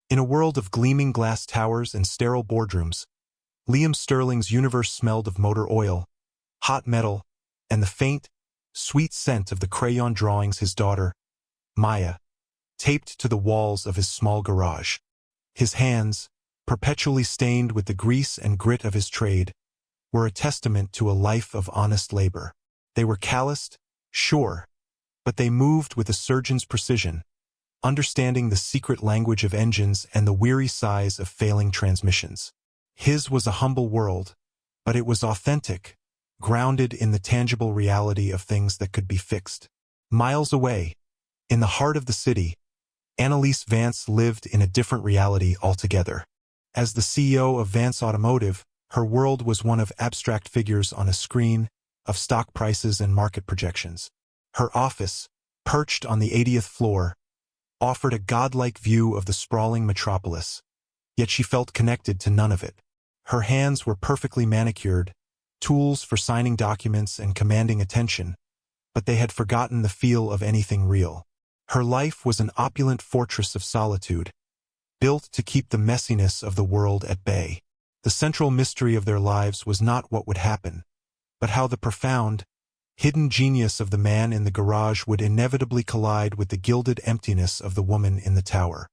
In a world of gleaming glass towers and sterile boardrooms, Liam Sterling's universe smelled of motor oil, hot metal, and the faint, sweet scent of the crayon drawings his daughter, Maya, taped to the walls of his small garage. His hands, perpetually stained with the grease and grit of his trade, were a testament to a life of honest labor. They were calloused, sure, but they moved with a surgeon's precision, understanding the secret language of engines and the weary sighs of failing transmissions. His was a humble world, but it was authentic, grounded in the tangible reality of things that could be fixed. Miles away, in the heart of the city, Annalise Vance lived in a different reality altogether. As the CEO of Vance Automotive, her world was one of abstract figures on a screen, of stock prices and market projections. Her office, perched on the 80th floor, offered a godlike view of the sprawling metropolis, yet she felt connected to none of it. Her hands were perfectly manicured, tools for signing documents and commanding attention, but they had forgotten the feel of anything real. Her life was an opulent fortress of solitude, built to keep the messiness of the world at bay. The central mystery of their lives was not what would happen, but how the profound, hidden genius of the man in the garage would inevitably collide with the gilded emptiness of the woman in the tower.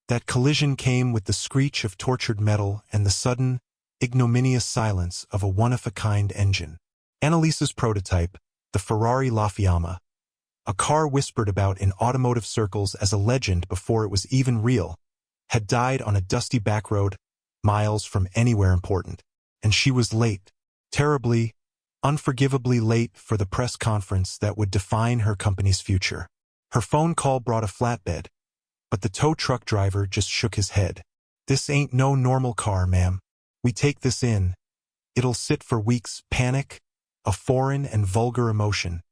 That collision came with the screech of tortured metal and the sudden, ignominious silence of a one-of-a-kind engine. Annalise's prototype, the Ferrari La Fiamma, a car whispered about in automotive circles as a legend before it was even real, had died on a dusty back road, miles from anywhere important, and she was late, terribly, unforgivably late for the press conference that would define her company's future. Her phone call brought a flatbed, but the tow truck driver just shook his head. "This ain't no normal car, ma'am. We take this in. It'll sit for weeks." Panic, a foreign and vulgar emotion,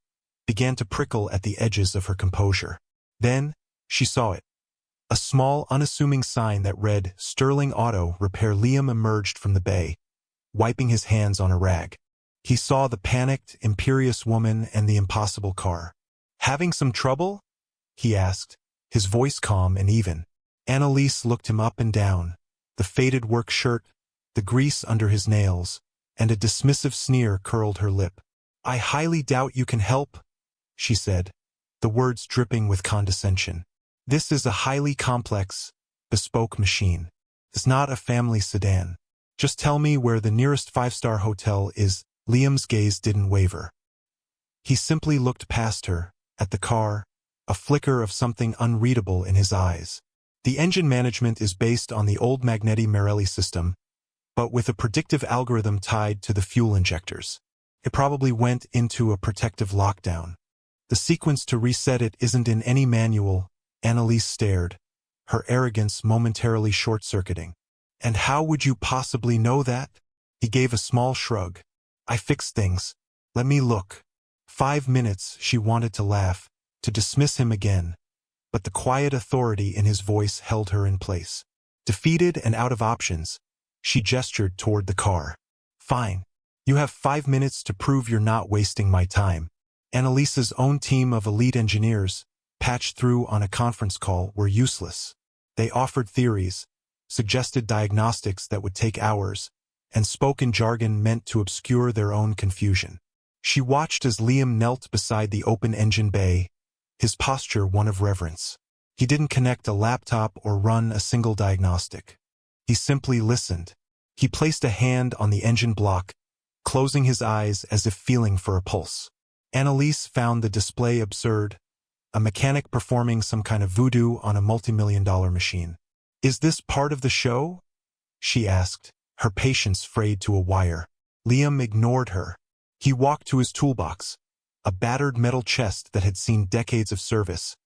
began to prickle at the edges of her composure. Then, she saw it. A small, unassuming sign that read, "Sterling Auto Repair." Liam emerged from the bay, wiping his hands on a rag. He saw the panicked, imperious woman and the impossible car. "Having some trouble?" he asked, his voice calm and even. Annalise looked him up and down, the faded work shirt, the grease under his nails, and a dismissive sneer curled her lip. "I highly doubt you can help," she said, the words dripping with condescension. "This is a highly complex, bespoke machine. It's not a family sedan. Just tell me where the nearest five-star hotel is." Liam's gaze didn't waver. He simply looked past her, at the car, a flicker of something unreadable in his eyes. "The engine management is based on the old Magneti-Marelli system, but with a predictive algorithm tied to the fuel injectors. It probably went into a protective lockdown. The sequence to reset it isn't in any manual." Annalise stared, her arrogance momentarily short-circuiting. "And how would you possibly know that?" He gave a small shrug. "I fix things. Let me look." 5 minutes, she wanted to laugh, to dismiss him again, but the quiet authority in his voice held her in place. Defeated and out of options, she gestured toward the car. "Fine. You have 5 minutes to prove you're not wasting my time." Annalise's own team of elite engineers, patched through on a conference call, were useless. They offered theories, suggested diagnostics that would take hours, and spoke in jargon meant to obscure their own confusion. She watched as Liam knelt beside the open engine bay, his posture one of reverence. He didn't connect a laptop or run a single diagnostic. He simply listened. He placed a hand on the engine block, closing his eyes as if feeling for a pulse. Annalise found the display absurd, a mechanic performing some kind of voodoo on a multi-million-dollar machine. "Is this part of the show?" she asked, her patience frayed to a wire. Liam ignored her. He walked to his toolbox, a battered metal chest that had seen decades of service,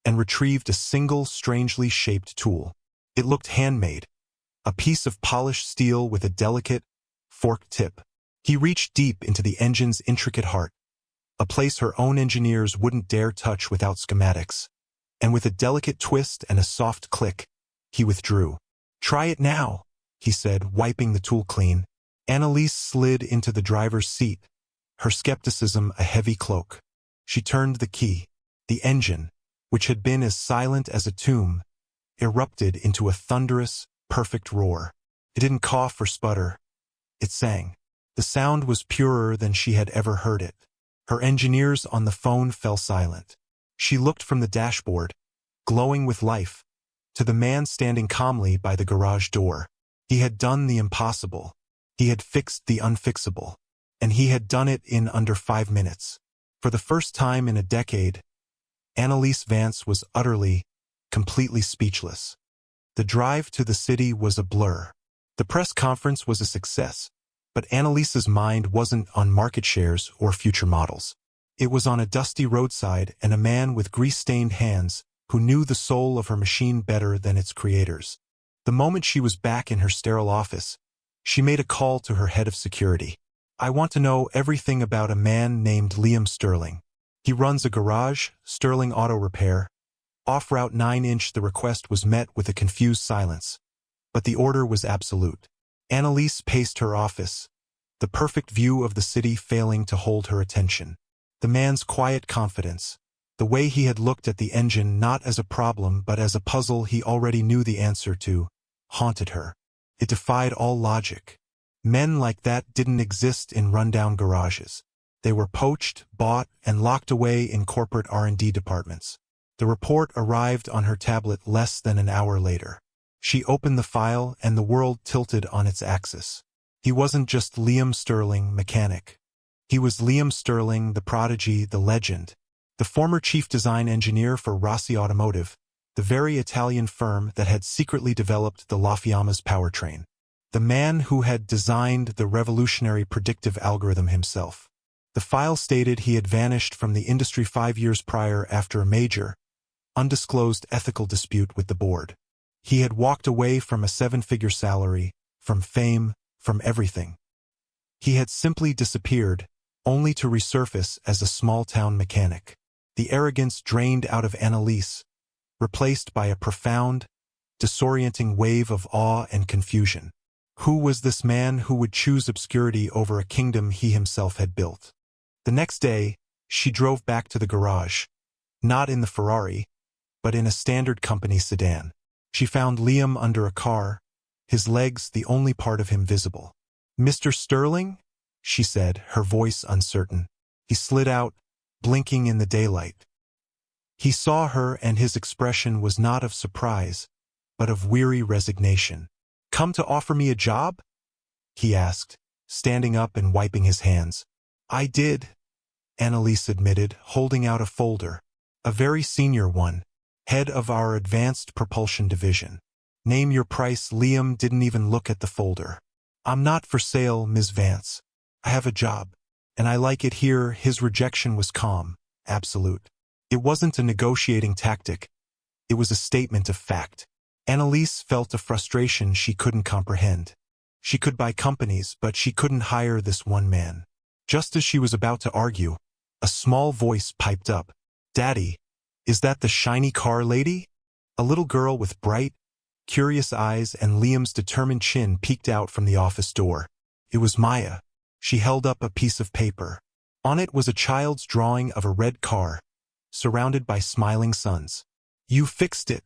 and retrieved a single strangely shaped tool. It looked handmade, a piece of polished steel with a delicate, forked tip. He reached deep into the engine's intricate heart, a place her own engineers wouldn't dare touch without schematics, and with a delicate twist and a soft click, he withdrew. "Try it now," he said, wiping the tool clean. Annalise slid into the driver's seat, her skepticism a heavy cloak. She turned the key. The engine, which had been as silent as a tomb, erupted into a thunderous, perfect roar. It didn't cough or sputter. It sang. The sound was purer than she had ever heard it. Her engineers on the phone fell silent. She looked from the dashboard, glowing with life, to the man standing calmly by the garage door. He had done the impossible. He had fixed the unfixable. And he had done it in under 5 minutes. For the first time in a decade, Annalise Vance was utterly, completely speechless. The drive to the city was a blur. The press conference was a success, but Annalise's mind wasn't on market shares or future models. It was on a dusty roadside and a man with grease-stained hands who knew the soul of her machine better than its creators. The moment she was back in her sterile office, she made a call to her head of security. "I want to know everything about a man named Liam Sterling. He runs a garage, Sterling Auto Repair." Off Route 9-inch, the request was met with a confused silence, but the order was absolute. Annalise paced her office, the perfect view of the city failing to hold her attention. The man's quiet confidence, the way he had looked at the engine not as a problem but as a puzzle he already knew the answer to, haunted her. It defied all logic. Men like that didn't exist in rundown garages. They were poached, bought, and locked away in corporate R&D departments. The report arrived on her tablet less than an hour later. She opened the file and the world tilted on its axis. He wasn't just Liam Sterling, mechanic. He was Liam Sterling, the prodigy, the legend. The former chief design engineer for Rossi Automotive, the very Italian firm that had secretly developed the La Fiamma's powertrain. The man who had designed the revolutionary predictive algorithm himself. The file stated he had vanished from the industry 5 years prior after a major, undisclosed ethical dispute with the board. He had walked away from a 7-figure salary, from fame, from everything. He had simply disappeared, only to resurface as a small-town mechanic. The arrogance drained out of Annalise, replaced by a profound, disorienting wave of awe and confusion. Who was this man who would choose obscurity over a kingdom he himself had built? The next day, she drove back to the garage, not in the Ferrari, but in a standard company sedan. She found Liam under a car, his legs the only part of him visible. "Mr. Sterling?" she said, her voice uncertain. He slid out, blinking in the daylight. He saw her and his expression was not of surprise, but of weary resignation. "Come to offer me a job?" he asked, standing up and wiping his hands. "I did," Annalise admitted, holding out a folder. "A very senior one. Head of our advanced propulsion division." "Name your price." Liam didn't even look at the folder. "I'm not for sale, Ms. Vance. I have a job, and I like it here." His rejection was calm, absolute. It wasn't a negotiating tactic. It was a statement of fact. Annalise felt a frustration she couldn't comprehend. She could buy companies, but she couldn't hire this one man. Just as she was about to argue, a small voice piped up. "Daddy, is that the shiny car lady?" A little girl with bright, curious eyes and Liam's determined chin peeked out from the office door. It was Maya. She held up a piece of paper. On it was a child's drawing of a red car, surrounded by smiling suns. "You fixed it,"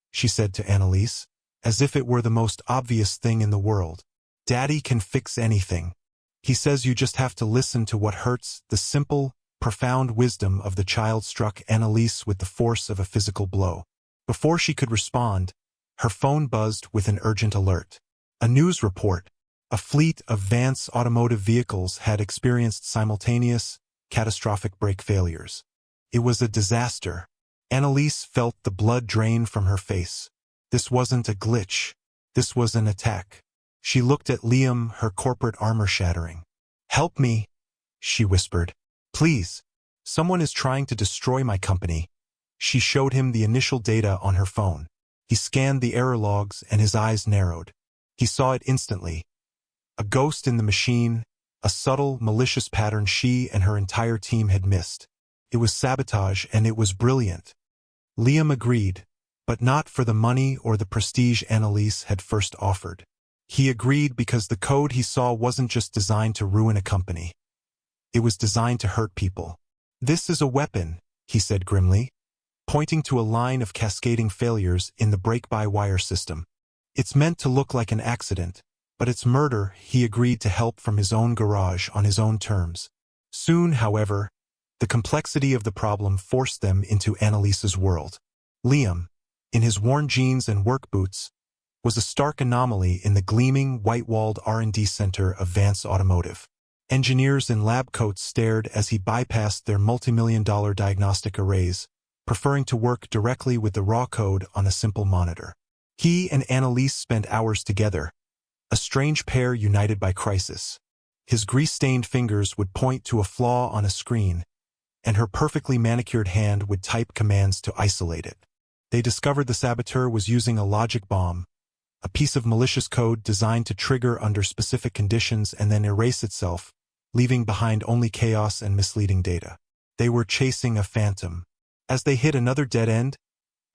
she said to Annalise, as if it were the most obvious thing in the world. "Daddy can fix anything. He says you just have to listen to what hurts." The simple, profound wisdom of the child struck Annalise with the force of a physical blow. Before she could respond, her phone buzzed with an urgent alert. A news report. A fleet of Vance automotive vehicles had experienced simultaneous, catastrophic brake failures. It was a disaster. Annalise felt the blood drain from her face. This wasn't a glitch. This was an attack. She looked at Liam, her corporate armor shattering. "Help me," she whispered. "Please. Someone is trying to destroy my company." She showed him the initial data on her phone. He scanned the error logs and his eyes narrowed. He saw it instantly. A ghost in the machine, a subtle, malicious pattern she and her entire team had missed. It was sabotage, and it was brilliant. Liam agreed, but not for the money or the prestige Annalise had first offered. He agreed because the code he saw wasn't just designed to ruin a company. It was designed to hurt people. "This is a weapon," he said grimly. pointing to a line of cascading failures in the brake-by-wire system. It's meant to look like an accident, but it's murder. He agreed to help from his own garage on his own terms. Soon, however, the complexity of the problem forced them into Annalise's world. Liam, in his worn jeans and work boots, was a stark anomaly in the gleaming, white-walled R&D center of Vance Automotive. Engineers in lab coats stared as he bypassed their multi-million-dollar diagnostic arrays, preferring to work directly with the raw code on a simple monitor. He and Annalise spent hours together, a strange pair united by crisis. His grease-stained fingers would point to a flaw on a screen, and her perfectly manicured hand would type commands to isolate it. They discovered the saboteur was using a logic bomb, a piece of malicious code designed to trigger under specific conditions and then erase itself, leaving behind only chaos and misleading data. They were chasing a phantom. As they hit another dead end,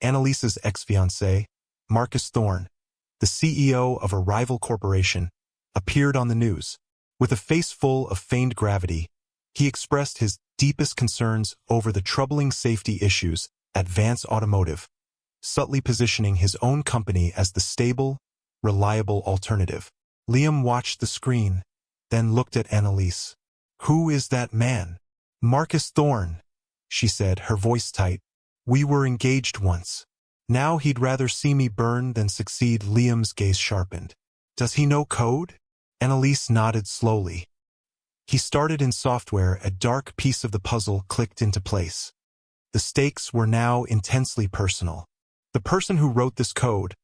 Annalise's ex-fiancé, Marcus Thorne, the CEO of a rival corporation, appeared on the news. With a face full of feigned gravity, he expressed his deepest concerns over the troubling safety issues at Vance Automotive, subtly positioning his own company as the stable, reliable alternative. Liam watched the screen, then looked at Annalise. "Who is that man?" "Marcus Thorne," she said, her voice tight. "We were engaged once. Now he'd rather see me burn than succeed." Liam's gaze sharpened. "Does he know code?" Annalise nodded slowly. He started in software. A dark piece of the puzzle clicked into place. The stakes were now intensely personal. "The person who wrote this code,"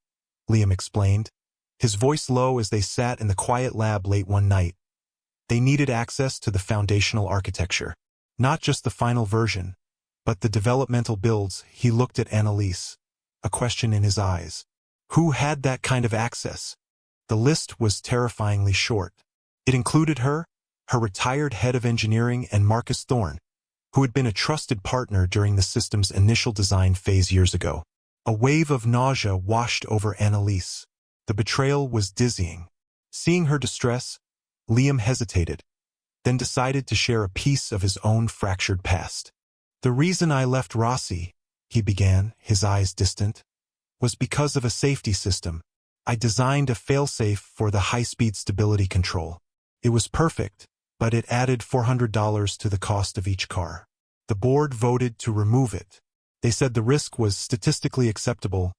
Liam explained, his voice low as they sat in the quiet lab late one night. They needed access to the foundational architecture. Not just the final version, but the developmental builds. He looked at Annalise, a question in his eyes. Who had that kind of access? The list was terrifyingly short. It included her retired head of engineering, and Marcus Thorne, who had been a trusted partner during the system's initial design phase years ago. A wave of nausea washed over Annalise. The betrayal was dizzying. Seeing her distress, Liam hesitated, then decided to share a piece of his own fractured past. "The reason I left Rossi," he began, his eyes distant, "was because of a safety system. I designed a failsafe for the high-speed stability control. It was perfect, but it added $400 to the cost of each car. The board voted to remove it. They said the risk was statistically acceptable.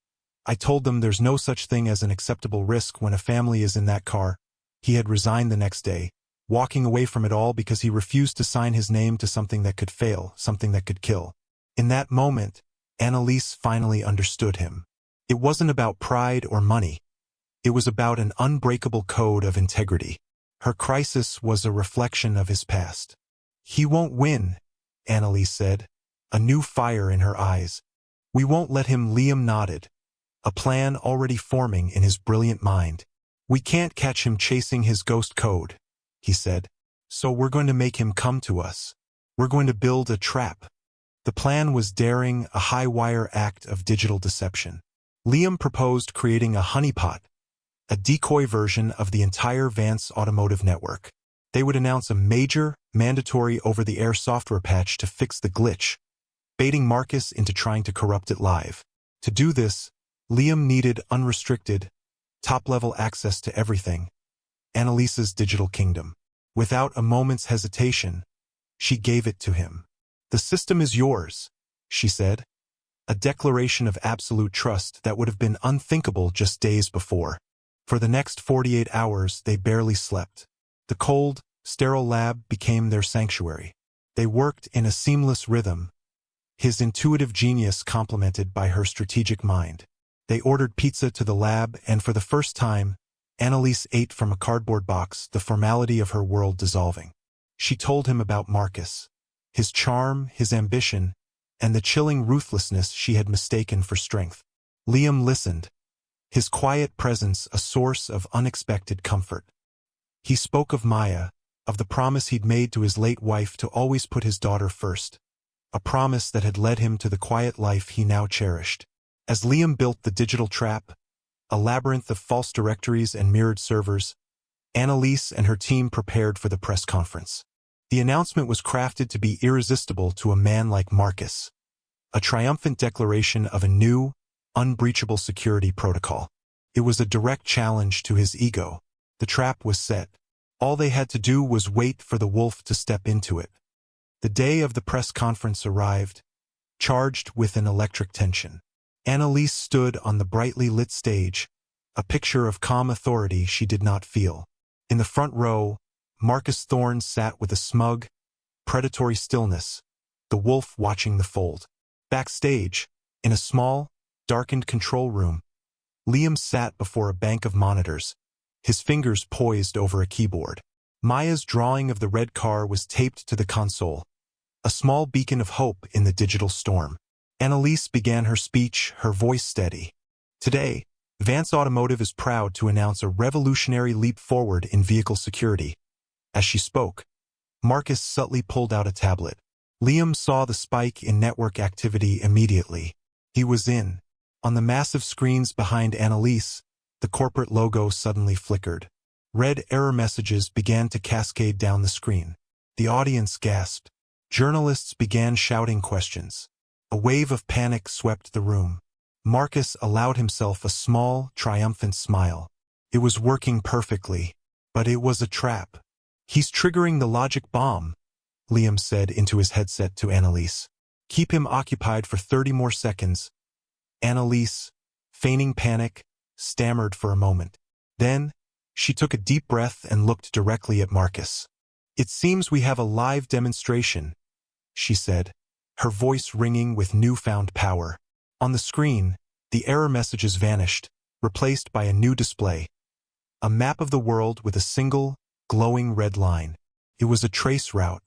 I told them there's no such thing as an acceptable risk when a family is in that car." He had resigned the next day, walking away from it all because he refused to sign his name to something that could fail, something that could kill. In that moment, Annalise finally understood him. It wasn't about pride or money. It was about an unbreakable code of integrity. Her crisis was a reflection of his past. "He won't win," Annalise said, a new fire in her eyes. "We won't let him." Liam nodded, a plan already forming in his brilliant mind. "We can't catch him chasing his ghost code," he said. "So we're going to make him come to us. We're going to build a trap." The plan was daring, a high-wire act of digital deception. Liam proposed creating a honeypot, a decoy version of the entire Vance Automotive network. They would announce a major, mandatory over-the-air software patch to fix the glitch, baiting Marcus into trying to corrupt it live. To do this, Liam needed unrestricted, top-level access to everything, Annalise's digital kingdom. Without a moment's hesitation, she gave it to him. "The system is yours," she said, a declaration of absolute trust that would have been unthinkable just days before. For the next 48 hours, they barely slept. The cold, sterile lab became their sanctuary. They worked in a seamless rhythm, his intuitive genius complemented by her strategic mind. They ordered pizza to the lab, and for the first time, Annalise ate from a cardboard box, the formality of her world dissolving. She told him about Marcus, his charm, his ambition, and the chilling ruthlessness she had mistaken for strength. Liam listened, his quiet presence a source of unexpected comfort. He spoke of Maya, of the promise he'd made to his late wife to always put his daughter first, a promise that had led him to the quiet life he now cherished. As Liam built the digital trap, a labyrinth of false directories and mirrored servers, Annalise and her team prepared for the press conference. The announcement was crafted to be irresistible to a man like Marcus. a triumphant declaration of a new, unbreachable security protocol. It was a direct challenge to his ego. The trap was set. All they had to do was wait for the wolf to step into it. The day of the press conference arrived, charged with an electric tension. Annalise stood on the brightly lit stage, a picture of calm authority she did not feel. In the front row, Marcus Thorne sat with a smug, predatory stillness, the wolf watching the fold. Backstage, in a small, darkened control room, Liam sat before a bank of monitors, his fingers poised over a keyboard. Maya's drawing of the red car was taped to the console, a small beacon of hope in the digital storm. Annalise began her speech, her voice steady. Today, Vance Automotive is proud to announce a revolutionary leap forward in vehicle security. As she spoke, Marcus subtly pulled out a tablet. Liam saw the spike in network activity immediately. He was in. On the massive screens behind Annalise, the corporate logo suddenly flickered. Red error messages began to cascade down the screen. The audience gasped. Journalists began shouting questions. A wave of panic swept the room. Marcus allowed himself a small, triumphant smile. It was working perfectly, but it was a trap. "He's triggering the logic bomb," Liam said into his headset to Annalise. "Keep him occupied for 30 more seconds." Annalise, feigning panic, stammered for a moment. Then, she took a deep breath and looked directly at Marcus. "It seems we have a live demonstration," she said, her voice ringing with newfound power. On the screen, the error messages vanished, replaced by a new display. A map of the world with a single, glowing red line. It was a trace route.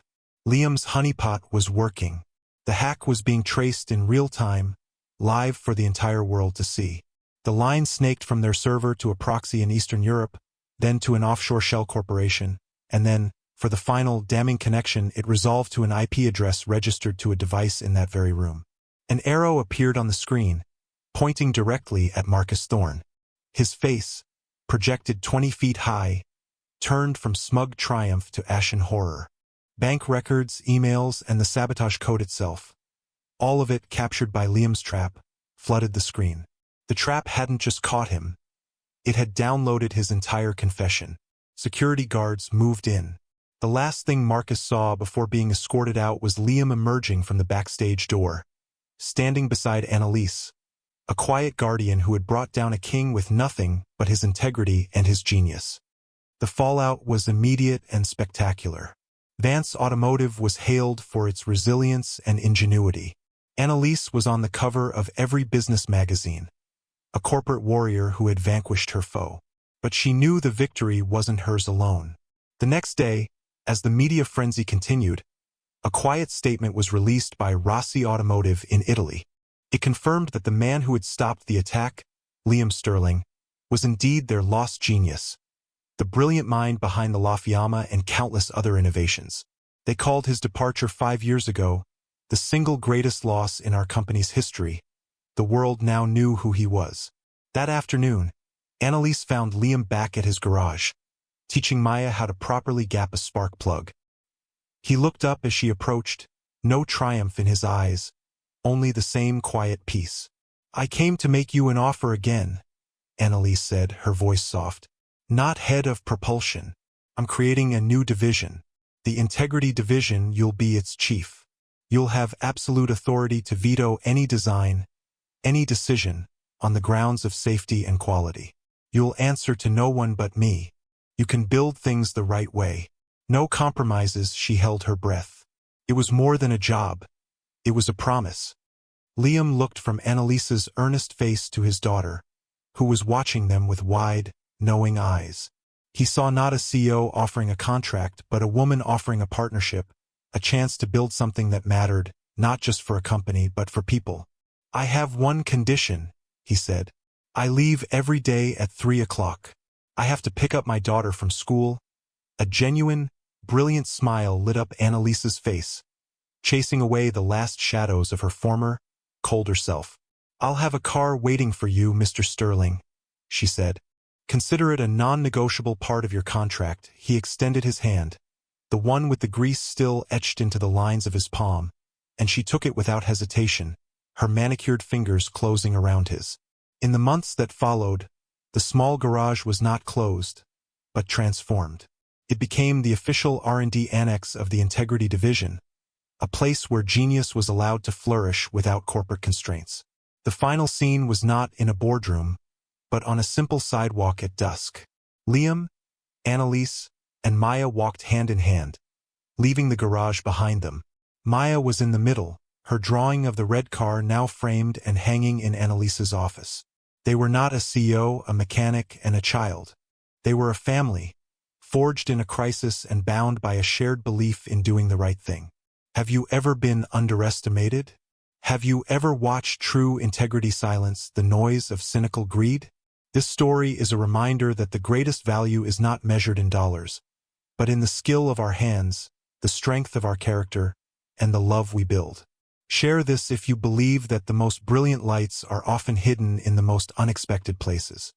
Liam's honeypot was working. The hack was being traced in real time, live for the entire world to see. The line snaked from their server to a proxy in Eastern Europe, then to an offshore shell corporation, and then, for the final, damning connection, it resolved to an IP address registered to a device in that very room. An arrow appeared on the screen, pointing directly at Marcus Thorne. His face, projected 20 feet high, turned from smug triumph to ashen horror. Bank records, emails, and the sabotage code itself, all of it captured by Liam's trap, flooded the screen. The trap hadn't just caught him. It had downloaded his entire confession. Security guards moved in. The last thing Marcus saw before being escorted out was Liam emerging from the backstage door, standing beside Annalise, a quiet guardian who had brought down a king with nothing but his integrity and his genius. The fallout was immediate and spectacular. Vance Automotive was hailed for its resilience and ingenuity. Annalise was on the cover of every business magazine, a corporate warrior who had vanquished her foe. But she knew the victory wasn't hers alone. The next day, as the media frenzy continued, a quiet statement was released by Rossi Automotive in Italy. It confirmed that the man who had stopped the attack, Liam Sterling, was indeed their lost genius, the brilliant mind behind the La Fiamma and countless other innovations. They called his departure 5 years ago the single greatest loss in our company's history. The world now knew who he was. That afternoon, Annalise found Liam back at his garage, teaching Maya how to properly gap a spark plug. He looked up as she approached, no triumph in his eyes, only the same quiet peace. "I came to make you an offer again," Annalise said, her voice soft. "Not head of propulsion. I'm creating a new division. The Integrity Division. You'll be its chief. You'll have absolute authority to veto any design, any decision, on the grounds of safety and quality. You'll answer to no one but me. You can build things the right way. No compromises." She held her breath. It was more than a job. It was a promise. Liam looked from Annalise's earnest face to his daughter, who was watching them with wide, knowing eyes. He saw not a CEO offering a contract, but a woman offering a partnership, a chance to build something that mattered, not just for a company, but for people. "I have one condition," he said. "I leave every day at 3 o'clock. I have to pick up my daughter from school." A genuine, brilliant smile lit up Annalise's face, chasing away the last shadows of her former, colder self. "I'll have a car waiting for you, Mr. Sterling," she said. "Consider it a non-negotiable part of your contract." He extended his hand, the one with the grease still etched into the lines of his palm, and she took it without hesitation, her manicured fingers closing around his. In the months that followed, the small garage was not closed, but transformed. It became the official R&D annex of the Integrity Division, a place where genius was allowed to flourish without corporate constraints. The final scene was not in a boardroom, but on a simple sidewalk at dusk. Liam, Annalise, and Maya walked hand in hand, leaving the garage behind them. Maya was in the middle, her drawing of the red car now framed and hanging in Annalise's office. They were not a CEO, a mechanic, and a child. They were a family, forged in a crisis and bound by a shared belief in doing the right thing. Have you ever been underestimated? Have you ever watched true integrity silence the noise of cynical greed? This story is a reminder that the greatest value is not measured in dollars, but in the skill of our hands, the strength of our character, and the love we build. Share this if you believe that the most brilliant lights are often hidden in the most unexpected places.